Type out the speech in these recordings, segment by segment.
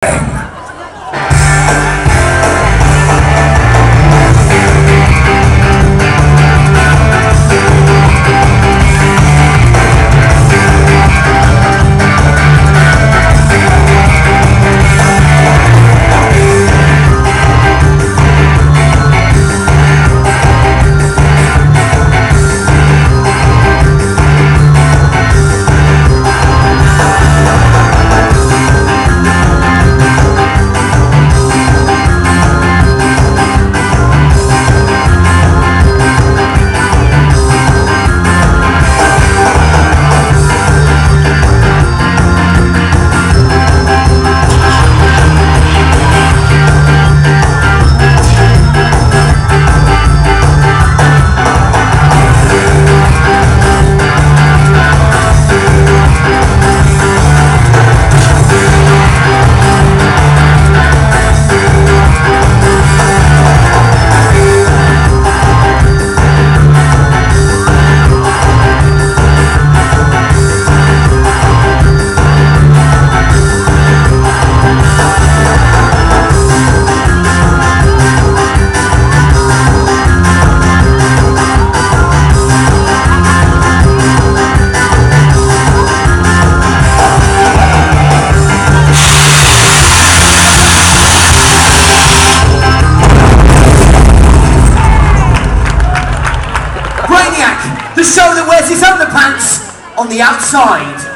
The show that wears its underpants on the outside.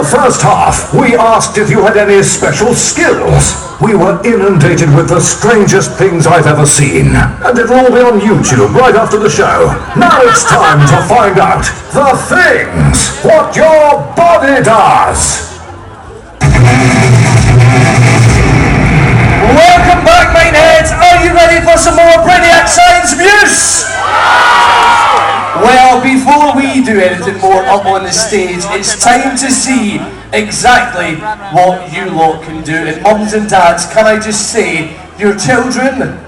First half, we asked if you had any special skills. We were inundated with the strangest things I've ever seen. And it'll all be on YouTube right after the show. Now it's time to find out the things what your body does. Welcome back, Mineheads. Are you ready for some more Brainiac Science Muse? Well, before we do anything more up on the stage, it's time to see exactly what you lot can do. And mums and dads, can I just say, your children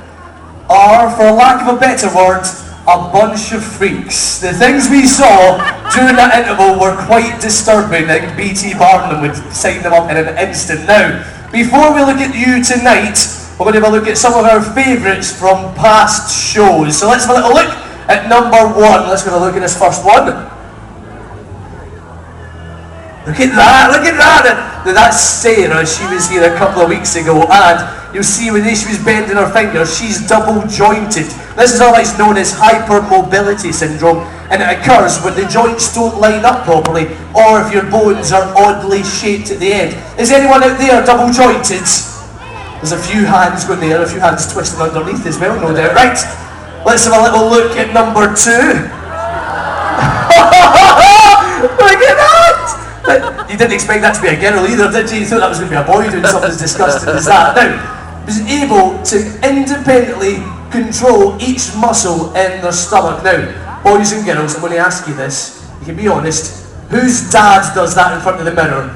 are, for lack of a better word, a bunch of freaks. The things we saw during that interval were quite disturbing. I think B.T. Barnum would sign them up in an instant. Now, before we look at you tonight, we're going to have a look at some of our favourites from past shows. So let's have a little look at number one. Let's have a look at this first one. Look at that, look at that. Now that's Sarah, she was here a couple of weeks ago, and you'll see when she was bending her fingers, she's double jointed. This is otherwise known as hypermobility syndrome, and it occurs when the joints don't line up properly, or if your bones are oddly shaped at the end. Is anyone out there double jointed? There's a few hands going there, a few hands twisting underneath as well, no doubt. Right, let's have a little look at number two. Look at that! You didn't expect that to be a girl either, did you? You thought that was going to be a boy doing something as disgusting as that. Now, was able to independently control each muscle in their stomach. Now, boys and girls, I'm going to ask you this. You can be honest. Whose dad does that in front of the mirror?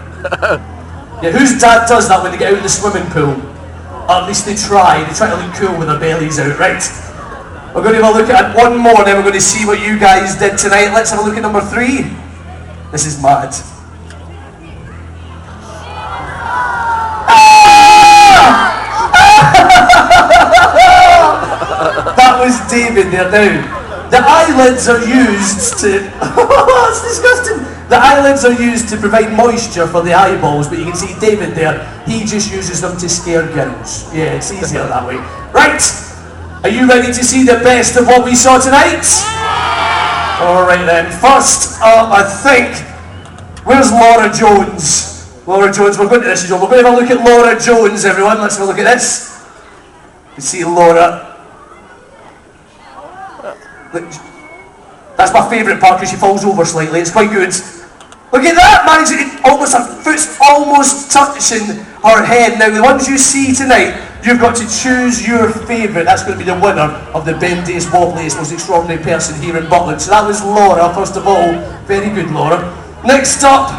Yeah, whose dad does that when they get out of the swimming pool? Or at least they try. They try to look cool with their bellies out, right? We're going to have a look at one more, then we're going to see what you guys did tonight. Let's have a look at number three. This is mad. That was David there now. The eyelids are used to... That's disgusting. The eyelids are used to provide moisture for the eyeballs, but you can see David there, he just uses them to scare girls. Yeah, it's easier that way. Right, are you ready to see the best of what we saw tonight? Alright then, first up I think, where's Laura Jones? Laura Jones, we're going to this, we're going to have a look at Laura Jones, everyone. Let's have a look at this. You see Laura. Look, that's my favourite part because she falls over slightly, it's quite good. Look at that, man, her foot's almost touching her head. Now the ones you see tonight, you've got to choose your favourite. That's going to be the winner of the Bendiest, Wobbliest, Most Extraordinary Person here in Butland. So that was Laura, first of all. Very good, Laura. Next up,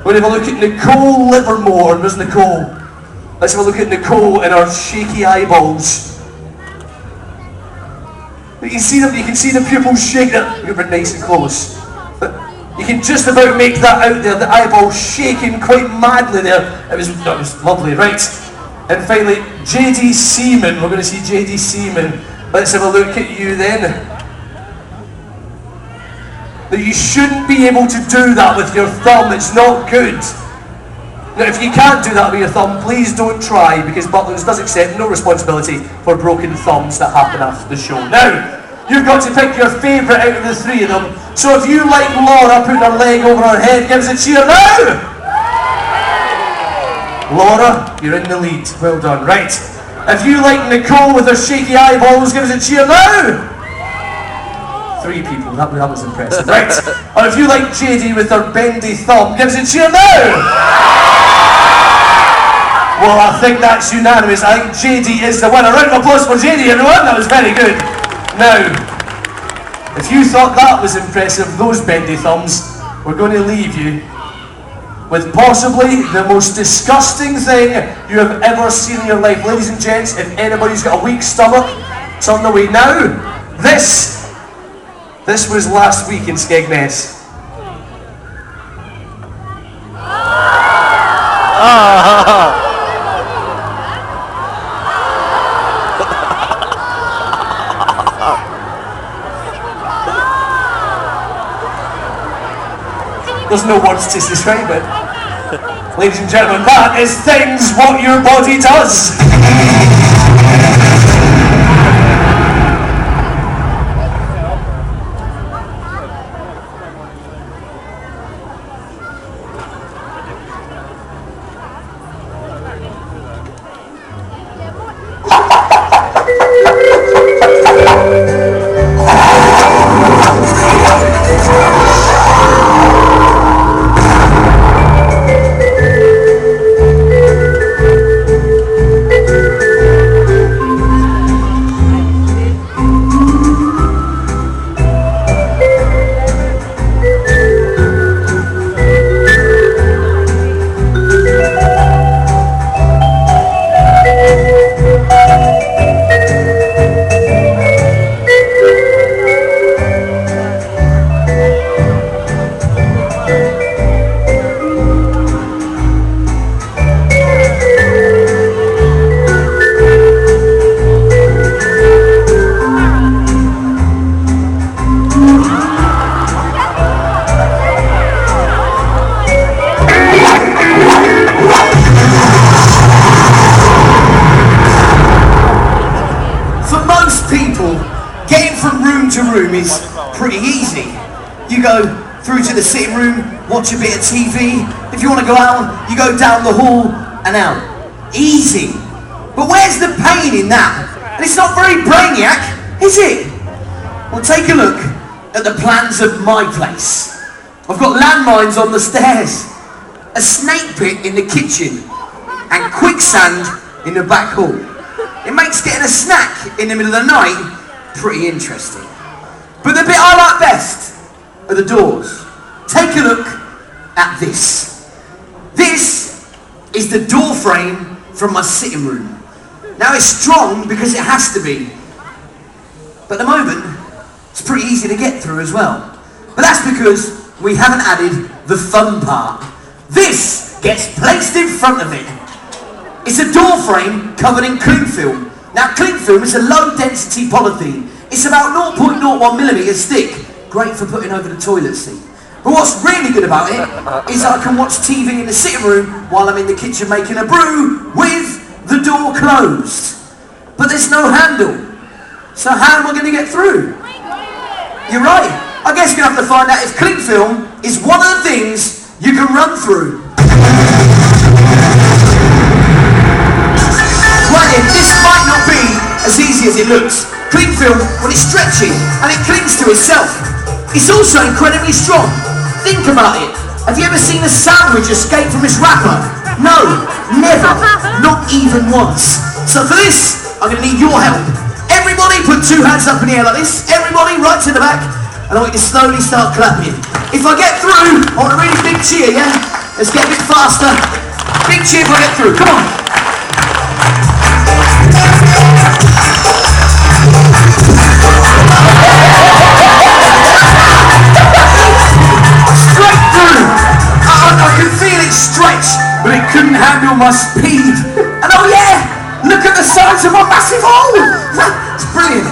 we're going to have a look at Nicole Livermore. Where's Nicole? Let's have a look at Nicole and her shaky eyeballs. You can see them, you can see the pupils shaking. You're nice and close. You can just about make that out there, the eyeball shaking quite madly there. It was lovely, right? And finally, JD Seaman. We're going to see JD Seaman. Let's have a look at you then. Now you shouldn't be able to do that with your thumb, it's not good. Now if you can't do that with your thumb, please don't try, because Butland's does accept no responsibility for broken thumbs that happen after the show. Now, you've got to pick your favourite out of the three of them. So if you like Laura putting her leg over her head, give us a cheer now! Laura, you're in the lead. Well done. Right. If you like Nicole with her shaky eyeballs, give us a cheer now! 3 people. That was impressive. Right. Or if you like JD with her bendy thumb, give us a cheer now! Well, I think that's unanimous. I think JD is the winner. Round of applause for JD, everyone. That was very good. Now, if you thought that was impressive, those bendy thumbs, we're going to leave you with possibly the most disgusting thing you have ever seen in your life. Ladies and gents, if anybody's got a weak stomach, it's on the way now. This was last week in Skegness. There's no words to describe it. Ladies and gentlemen, that is Things What Your Body Does. Room is pretty easy. You go through to the sitting room, watch a bit of TV. If you want to go out, you go down the hall and out. Easy. But where's the pain in that? And it's not very brainiac, is it? Well, take a look at the plans of my place. I've got landmines on the stairs, a snake pit in the kitchen, and quicksand in the back hall. It makes getting a snack in the middle of the night pretty interesting. But the bit I like best are the doors. Take a look at this. This is the door frame from my sitting room. Now it's strong because it has to be. But at the moment, it's pretty easy to get through as well. But that's because we haven't added the fun part. This gets placed in front of it. It's a door frame covered in cling film. Now, cling film is a low-density polythene. It's about 0.01mm thick, great for putting over the toilet seat. But what's really good about it is I can watch TV in the sitting room while I'm in the kitchen making a brew with the door closed. But there's no handle. So how am I going to get through? You're right. I guess you're going to have to find out if cling film is one of the things you can run through. Right then, this might not be as easy as it looks. Cling film, well, it's stretchy and it clings to itself. It's also incredibly strong. Think about it. Have you ever seen a sandwich escape from its wrapper? No, never. Not even once. So for this, I'm going to need your help. Everybody put 2 hands up in the air like this. Everybody right to the back. And I want you to slowly start clapping. If I get through, I want a really big cheer, yeah? Let's get a bit faster. Big cheer if I get through. Come on. Straight through. I could feel it stretch, but it couldn't handle my speed. And oh yeah, look at the size of my massive hole. It's brilliant.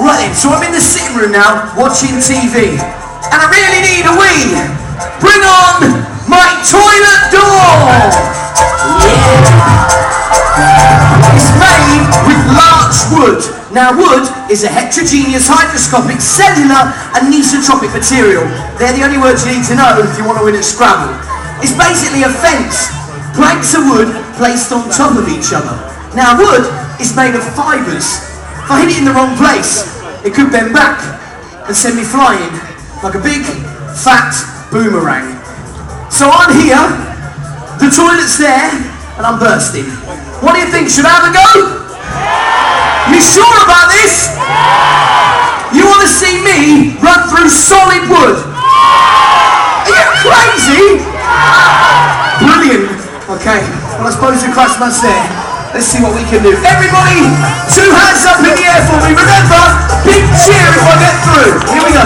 Right then, so I'm in the sitting room now, watching TV. And I really need a wee. Bring on my toilet door. Yeah. It's made with larch wood. Now wood is a heterogeneous, hydroscopic, cellular and nisotropic material. They're the only words you need to know if you want to win at Scrabble. It's basically a fence. Planks of wood placed on top of each other. Now wood is made of fibres. If I hit it in the wrong place, it could bend back and send me flying like a big, fat boomerang. So I'm here, the toilet's there, and I'm bursting. What do you think? Should I have a go? You sure about this? You want to see me run through solid wood? Are you crazy? Brilliant. Okay, well I suppose the crash must there. Let's see what we can do. Everybody, 2 hands up in the air for me. Remember, big cheer if I get through. Here we go.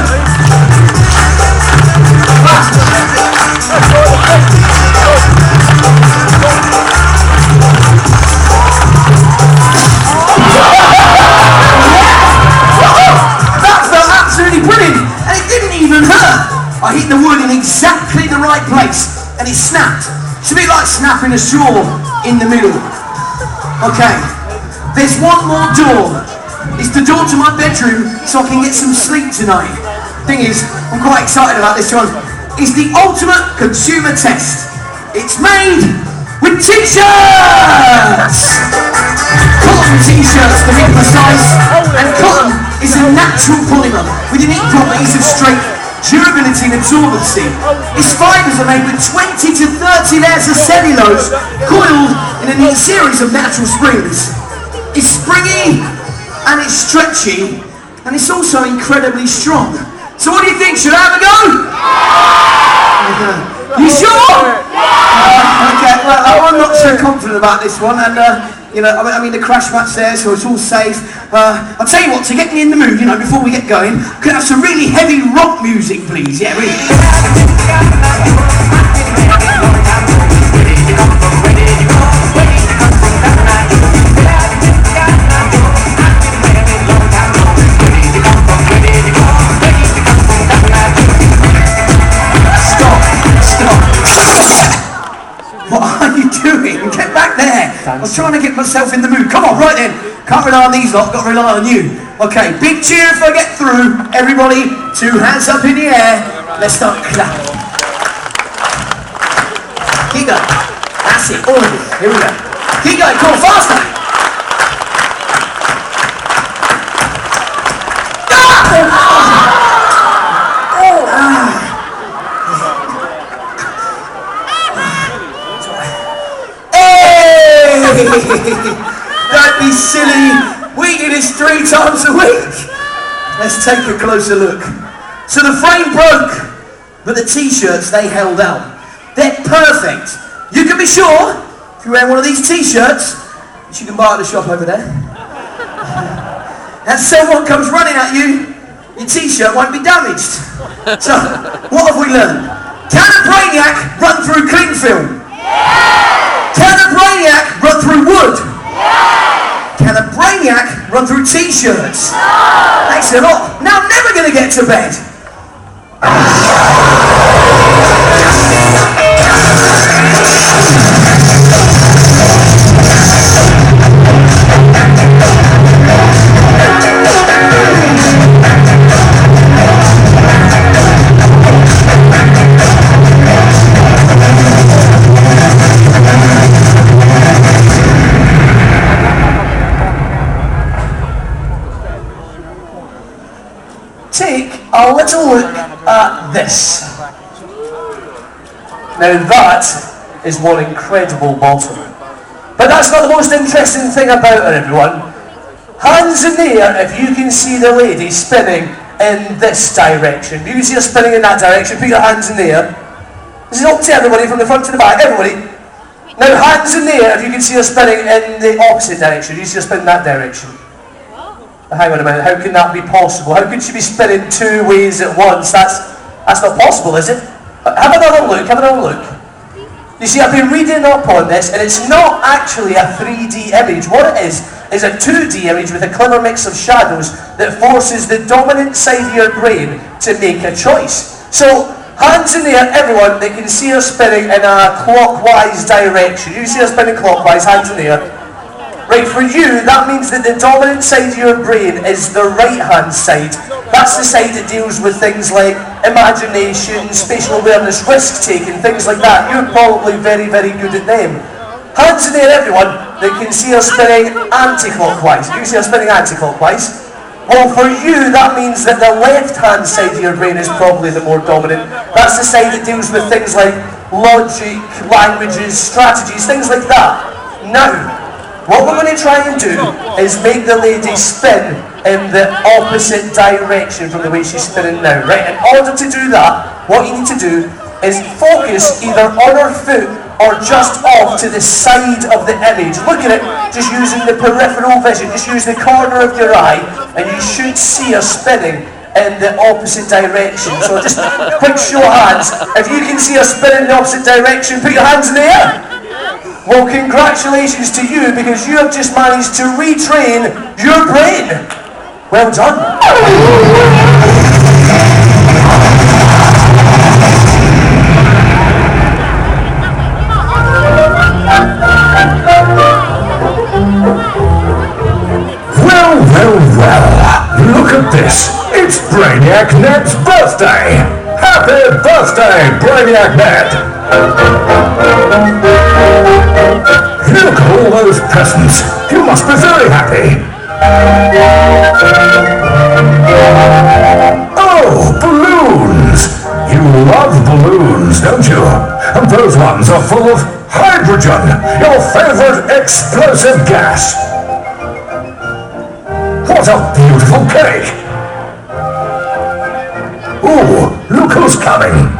That felt absolutely brilliant, and it didn't even hurt. I hit the wood in exactly the right place, and it snapped. It's a bit like snapping a straw in the middle. Okay, there's one more door. It's the door to my bedroom so I can get some sleep tonight. Thing is, I'm quite excited about this one. It's the ultimate consumer test. It's made with t-shirts! Cotton t-shirts to be precise. And cotton is a natural polymer with unique properties of strength, durability and absorbency. Its fibres are made with 20 to 30 layers of cellulose coiled in a neat series of natural springs. It's springy and it's stretchy and it's also incredibly strong. So what do you think? Should I have a go? You sure? Okay, well I'm not so confident about this one and you know, I mean the crash mat's there so it's all safe. I'll tell you what, to get me in the mood, you know, before we get going, could I have some really heavy rock music please? Yeah, really. What are you doing? Get back there! I was trying to get myself in the mood. Come on, right then. Can't rely on these lot, got to rely on you. Okay, big cheer if I get through. Everybody, 2 hands up in the air. Let's start clapping. Keep going. That's it, all of it. Here we go. Keep going, come on, faster! Don't be silly. We do this 3 times a week. Let's take a closer look. So the frame broke, but the t-shirts, they held out. They're perfect. You can be sure, if you're wearing one of these t-shirts, which you can buy at the shop over there, and someone comes running at you, your t-shirt won't be damaged. So, what have we learned? Can a brainiac run through cling film? Can a brainiac run through wood? Can a brainiac run through t-shirts? Thanks a lot. Now I'm never going to get to bed. Take a little look at this. Now that is one incredible bottom. But that's not the most interesting thing about it, everyone. Hands in the air if you can see the lady spinning in this direction. You can see her spinning in that direction. Put your hands in the air. This is up to everybody from the front to the back. Everybody. Now hands in the air if you can see her spinning in the opposite direction. You see her spinning that direction. Hang on a minute, how can that be possible? How could she be spinning two ways at once? That's not possible, is it? Have another look, have another look. You see, I've been reading up on this, and it's not actually a 3D image. What it is a 2D image with a clever mix of shadows that forces the dominant side of your brain to make a choice. So, hands in the air, everyone, they can see her spinning in a clockwise direction. You see her spinning clockwise, hands in the air. Right, for you, that means that the dominant side of your brain is the right-hand side. That's the side that deals with things like imagination, spatial awareness, risk-taking, things like that. You're probably very, very good at them. Hands in the air, everyone, they can see her spinning anti-clockwise. You can see her spinning anti-clockwise. Well, for you, that means that the left-hand side of your brain is probably the more dominant. That's the side that deals with things like logic, languages, strategies, things like that. Now, what we're going to try and do is make the lady spin in the opposite direction from the way she's spinning now, right? In order to do that, what you need to do is focus either on her foot or just off to the side of the image. Look at it, just using the peripheral vision, just use the corner of your eye, and you should see her spinning in the opposite direction. So just quick show of hands. If you can see her spinning in the opposite direction, put your hands in the air. Well, congratulations to you, because you have just managed to retrain your brain. Well done. Well, look at this. It's Brainiac Ned's birthday. Happy birthday, Brainiac Ned. Look at all those presents. You must be very happy. Oh, balloons. You love balloons, don't you? And those ones are full of hydrogen, your favorite explosive gas. What a beautiful cake. Ooh, look who's coming.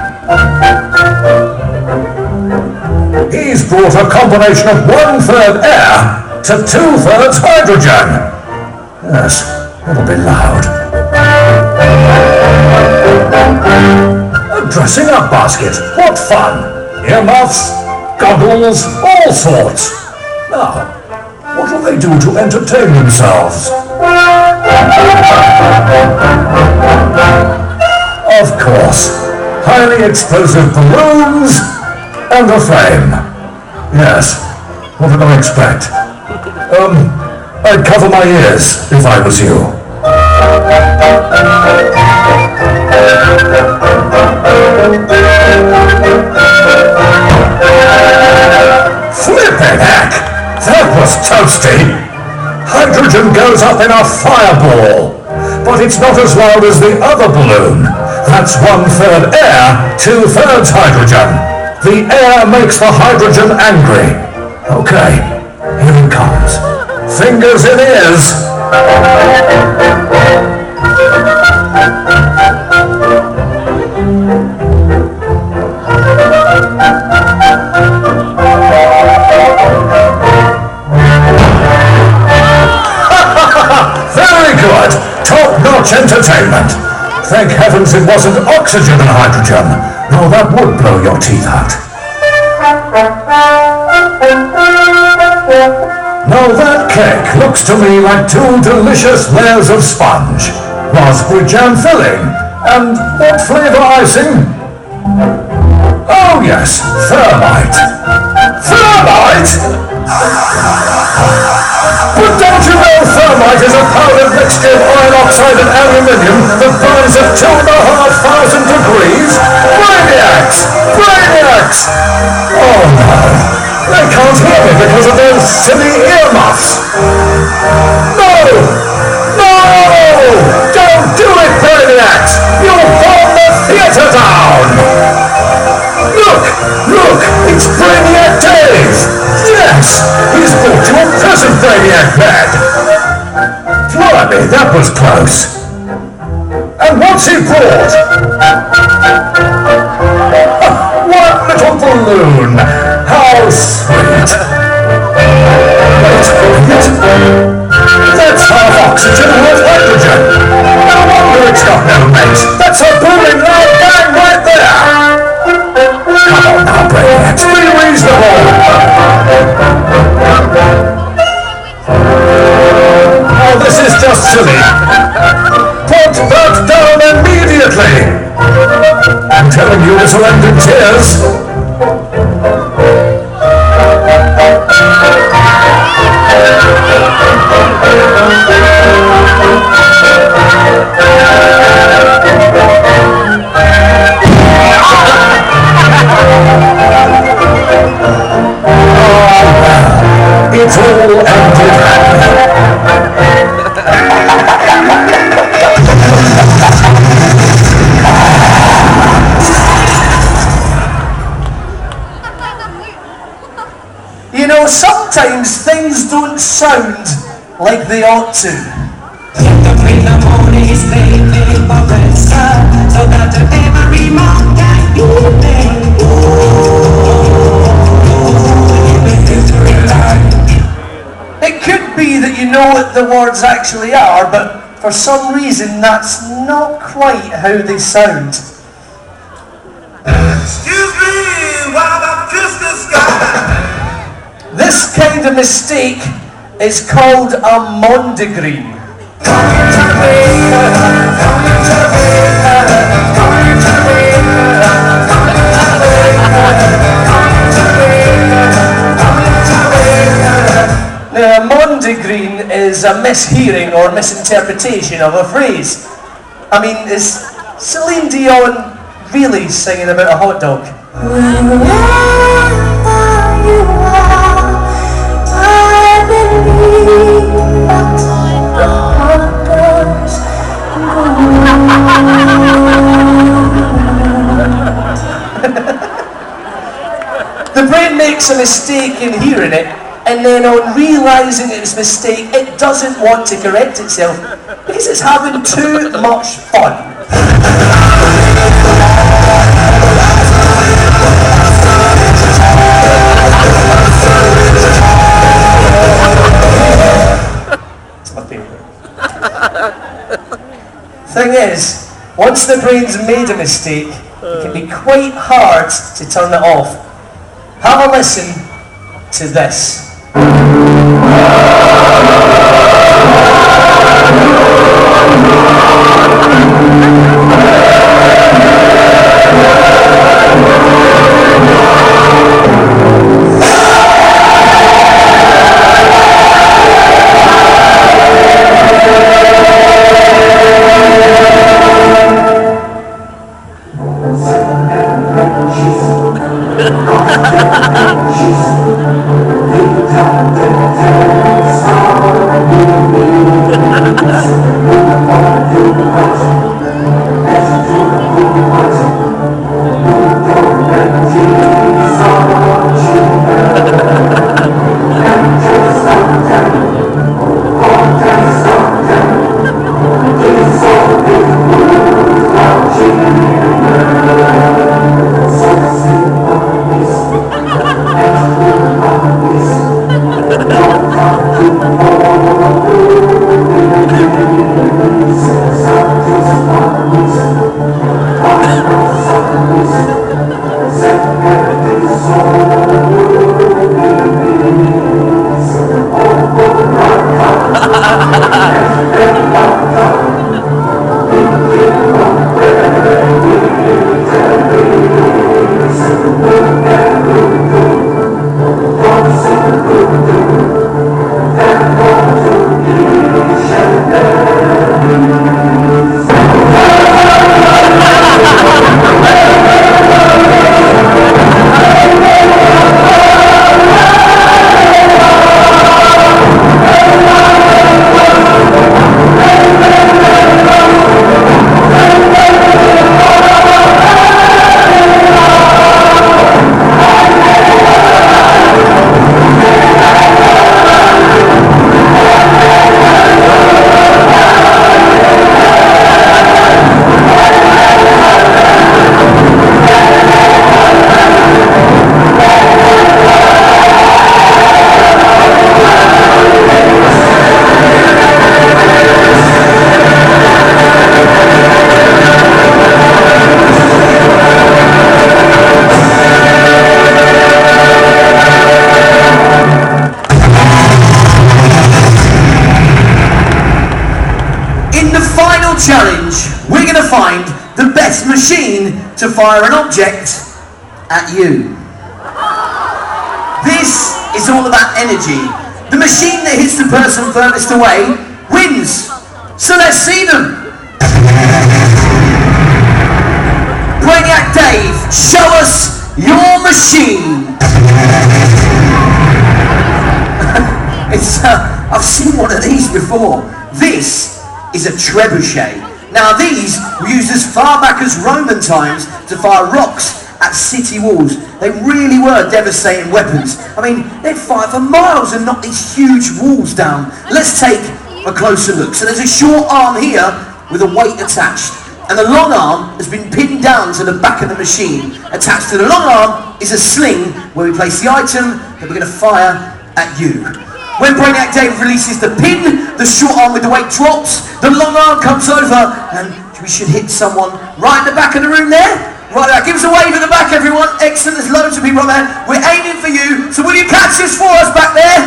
He's brought a combination of 1/3 air to 2/3 hydrogen. Yes, it'll be loud. A dressing up basket. What fun. Earmuffs, goggles, all sorts. Now, what will they do to entertain themselves? Of course, highly explosive balloons and a flame. Yes, what did I expect? I'd cover my ears if I was you. Flippin' heck! That was toasty! Hydrogen goes up in a fireball, but it's not as loud as the other balloon. That's 1/3 air, 2/3 hydrogen. The air makes the hydrogen angry. Okay, here it comes. Fingers in ears. Very good. Top-notch entertainment. Thank heavens it wasn't oxygen and hydrogen. Now that would blow your teeth out. Now that cake looks to me like two delicious layers of sponge, raspberry jam filling, and what flavour icing? Oh yes, thermite. Thermite? But don't you know thermite is a powdered mixture of iron oxide and aluminium that burns at 2,500 degrees? Brainiacs! Brainiacs! Oh no, they can't hear me because of those silly earmuffs. No! No! Don't do it, Brainiacs! You'll burn the theatre down! Look! Look! It's Brainiac Dave! Yes! He's brought you a present, Brainiac Bed! Blimey, that was close! And what's he brought? What little balloon! How sweet! Wait, that's half oxygen and half hydrogen! No wonder it's got no mates! That's a booming loud bang right there! Come on now, Brainiacs, be reasonable! Oh, this is just silly. Put that down immediately! I'm telling you, this will end in tears. It's all ended happily. You know, sometimes things don't sound like they ought to. It could be that you know what the words actually are, but for some reason that's not quite how they sound. Excuse me, while I kiss the sky. This kind of mistake is called a mondegreen. Now, a mondegreen is a mishearing or misinterpretation of a phrase. I mean, is Celine Dion really singing about a hot dog? The brain makes a mistake in hearing it, and then on realising its mistake, it doesn't want to correct itself because it's having too much fun. It's my favourite. Thing is, once the brain's made a mistake, it can be quite hard to turn it off. Have a listen to this. Challenge, we're going to find the best machine to fire an object at you. This is all about energy. The machine that hits the person furthest away wins. So let's see them. Brainiac Dave, show us your machine. I've seen one of these before. This is a trebuchet. Now these were used as far back as Roman times to fire rocks at city walls. They really were devastating weapons. I mean, they'd fire for miles and knock these huge walls down. Let's take a closer look. So there's a short arm here with a weight attached, and the long arm has been pinned down to the back of the machine. Attached to the long arm is a sling where we place the item that we're going to fire at you. When Brainiac Dave releases the pin, the short arm with the weight drops, the long arm comes over, and we should hit someone right in the back of the room there. Right there, give us a wave at the back, everyone. Excellent, there's loads of people up there. We're aiming for you, so will you catch this for us back there?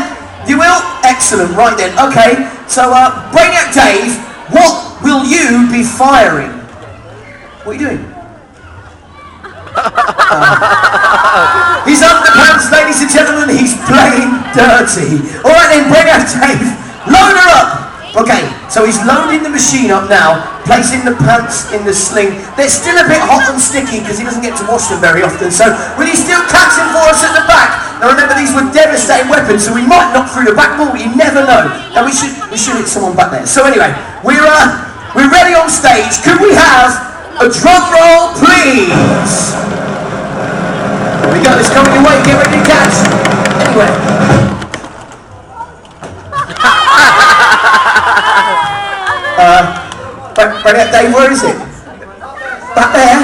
You will? Excellent, right then. Okay, so Brainiac Dave, what will you be firing? What are you doing? His underpants, ladies and gentlemen, he's playing dirty. Alright then, Brainiac Dave, load her up. Okay, so he's loading the machine up now, placing the pants in the sling. They're still a bit hot and sticky because he doesn't get to wash them very often. So will he still catch him for us at the back? Now remember, these were devastating weapons, so we might knock through the back wall, you never know. Now we should hit someone back there. So anyway, we're ready on stage. Could we have a drum roll, please? There we go, it's coming your way, get ready to catch. Anyway. Brainiac Dave, where is it? Back there?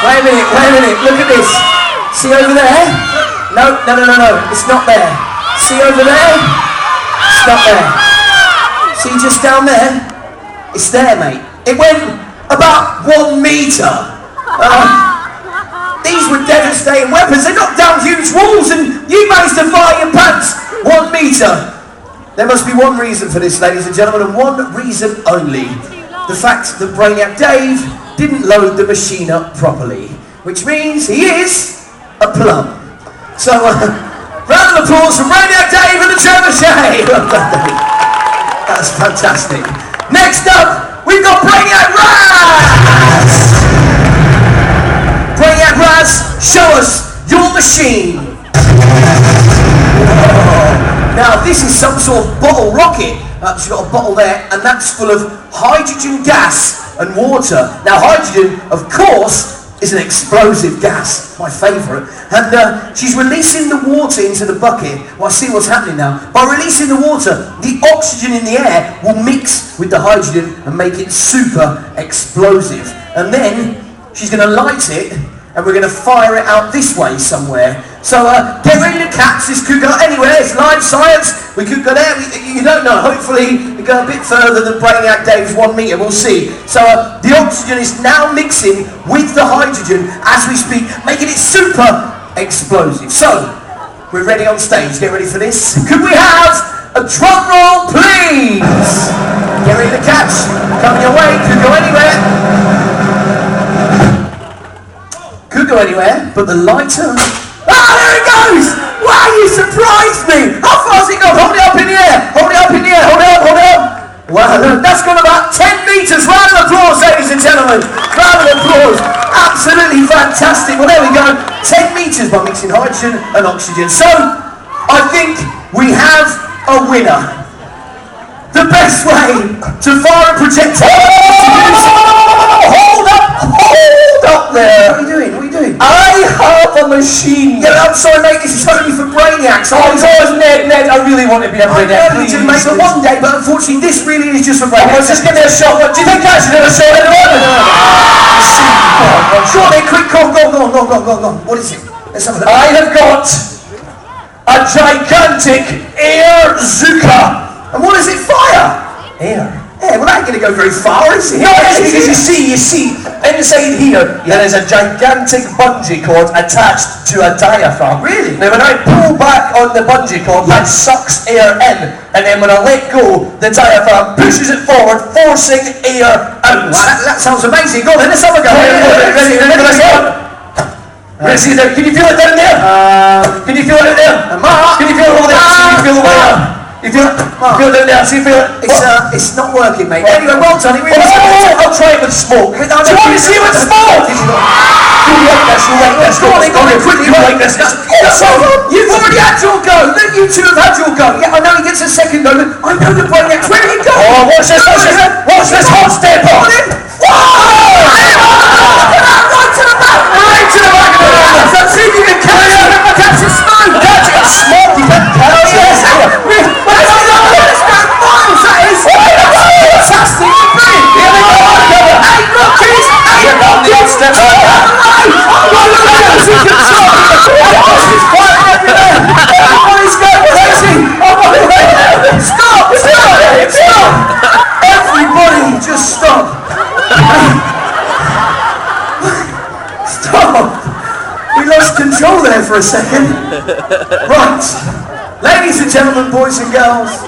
Wait a minute, look at this. See over there? No, it's not there. See over there? It's not there. See just down there? It's there, mate. It went about 1 metre. These were devastating weapons. They knocked down huge walls and you managed to fire your pants 1 metre. There must be one reason for this, ladies and gentlemen, and one reason only. The fact that Brainiac Dave didn't load the machine up properly, which means he is a plum. So, round of applause for Brainiac Dave and the trebuchet. That's fantastic. Next up, we've got Brainiac Raz. Brainiac Raz, show us your machine. Now this is some sort of bottle rocket. She's got a bottle there, and that's full of hydrogen gas and water. Now hydrogen, of course, is an explosive gas, my favourite. And she's releasing the water into the bucket. Well, I see what's happening now. By releasing the water, the oxygen in the air will mix with the hydrogen and make it super explosive. And then she's going to light it, and we're going to fire it out this way somewhere. So get ready to catch. This could go anywhere. It's live science. We could go there. You don't know. Hopefully we go a bit further than Brainiac Dave's 1 metre. We'll see. So the oxygen is now mixing with the hydrogen as we speak, making it super explosive. So, we're ready on stage. Get ready for this. Could we have a drum roll, please? Get ready to catch. Coming your way. Could go anywhere. Could go anywhere, but the lighter... Ah, there it goes! Wow, you surprised me! How far's it gone? Hold it up in the air! Hold it up in the air! Hold it up, hold it up! Wow, that's gone about 10 metres! Round of applause, ladies and gentlemen! Round of applause! Absolutely fantastic! Well, there we go. 10 metres by mixing hydrogen and oxygen. So, I think we have a winner. The best way to fire a projectile is to use... Hold up there! What are you doing? What are you doing? I have a machine. Yeah, I'm sorry, mate. This is totally for brainiacs. Oh, Ned, I really want to be a I brainiac. know you did make it one day, but unfortunately, this really is just for brainiacs. Just give me a shot. What, do you think I should have a shot at the moment? Go on then, quick, go on. What is it? Let's have a look. I have got a gigantic air Zuka. And what does it fire? Air. Yeah, well, that ain't going to go very far, is it? No, it is, because you see, inside here, there is a gigantic bungee cord attached to a diaphragm. Really? Now, when I pull back on the bungee cord, that sucks air in, and then when I let go, the diaphragm pushes it forward, forcing air out. Wow, that sounds amazing. Go on then, let's have a go. Ready? See there? Can you feel it down there? Can you feel it down there? Can you feel it over there? Can you feel the way up? You feel it? Feel it down there? See, feel it? It's not working, mate. Anyway, well done. It really is. I'll try it with smoke. Do you want to see it with smoke? You like this? Go on then, quickly. You like this? You've already had your go. Look, you two have had your go. Yeah, I know he gets a second go, but I know the brainiacs. Where did he go? Oh, watch this hot step on. Right to the back. Right to the back of the round. Let's see if you can catch the smoke. Catch it, smoke. You can catch it. Fantastic! Here we go! Hey, rookies! Hey, rookies! Everybody's going crazy! Stop! Everybody just stop! Stop! We lost control there for a second. Right. Ladies and gentlemen, boys and girls,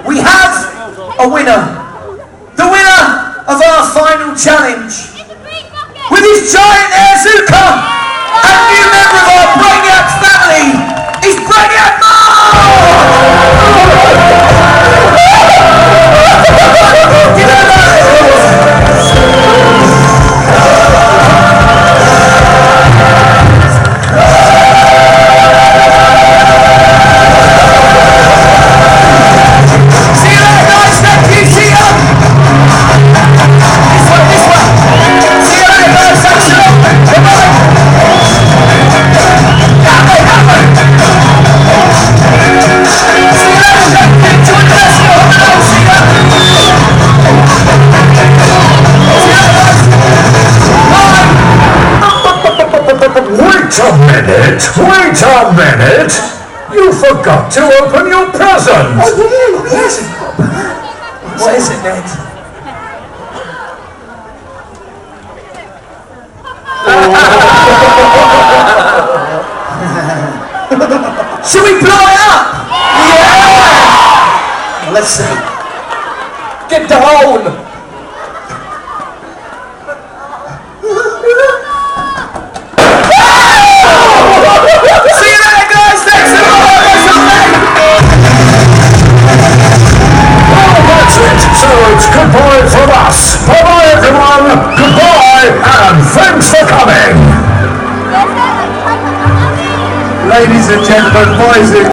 we have a winner. The winner of our final challenge, with his giant air Zuka, and new member of our Brainiac family, is Brainiac Wait a minute! You forgot to open your present! Oh, yes. What is it, Ned? Should we blow it up? Yeah! Well, let's see. Get down! So it's goodbye from us. Bye-bye, everyone. Goodbye, and thanks for coming. Ladies and gentlemen, boys and